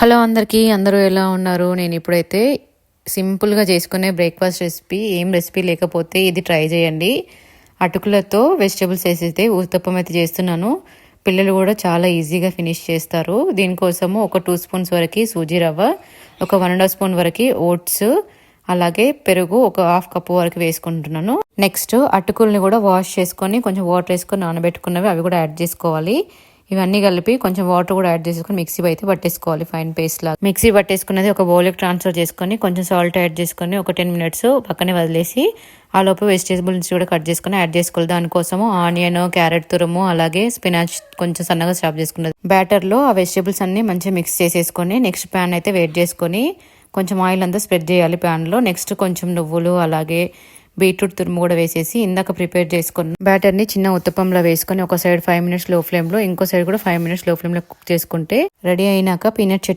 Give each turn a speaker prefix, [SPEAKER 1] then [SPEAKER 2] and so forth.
[SPEAKER 1] Hello అందరికీ, అందరూ ఎలా ఉన్నారు? నేను ఇప్పుడైతే సింపుల్గా చేసుకునే బ్రేక్ఫాస్ట్ రెసిపీ, ఏం రెసిపీ లేకపోతే ఇది ట్రై చేయండి. అటుకులతో వెజిటేబుల్స్ వేసైతే ఊతప్పం అయితే చేస్తున్నాను. పిల్లలు కూడా చాలా ఈజీగా ఫినిష్ చేస్తారు. దీనికోసము ఒక 2 స్పూన్స్ వరకు సూజీ రవ్వ, ఒక 1.5 స్పూన్ వరకు ఓట్స్, అలాగే పెరుగు ఒక 1/2 కప్పు వరకు వేసుకుంటున్నాను. నెక్స్ట్ అటుకుల్ని కూడా వాష్ చేసుకొని కొంచెం వాటర్ వేసుకొని నానబెట్టుకున్నవి అవి కూడా యాడ్ చేసుకోవాలి. ఇవన్నీ కలిపి కొంచెం వాటర్ కూడా యాడ్ చేసుకొని మిక్సీ అయితే పట్టేసుకోవాలి, ఫైన్ పేస్ట్ లాగా. మిక్సీ పట్టేసుకున్నది ఒక బౌల్కి ట్రాన్స్ఫర్ చేసుకొని కొంచెం సాల్ట్ యాడ్ చేసుకొని ఒక 10 మినిట్స్ పక్కనే వదిలేసి ఆ లోపు వెజిటేబుల్స్ కూడా కట్ చేసుకొని యాడ్ చేసుకోవాలి. దానికోసము ఆనియన్, క్యారెట్ తురుము, అలాగే స్పినాచ్ కొంచెం సన్నగా చాప్ చేసుకున్నది. బ్యాటర్లో ఆ వెజిటేబుల్స్ అన్ని మంచిగా మిక్స్ చేసేసుకొని నెక్స్ట్ ప్యాన్ అయితే వేట్ చేసుకొని కొంచెం ఆయిల్ అంతా స్ప్రెడ్ చేయాలి ప్యాన్లో. నెక్స్ట్ కొంచెం నువ్వులు, అలాగే బీట్రూట్ తురుము కూడా వేసేసి ఇందాక ప్రిపేర్ చేసుకుని బ్యాటర్ని చిన్న ఉత్తపంలో వేసుకొని ఒక సైడ్ 5 మినిట్స్ లో ఫ్లేమ్లో, ఇంకో సైడ్ కూడా 5 మినిట్స్ లో ఫ్లేమ్లో కుక్ చేసుకుంటే రెడీ అయినాక పీనట్ చట్నీ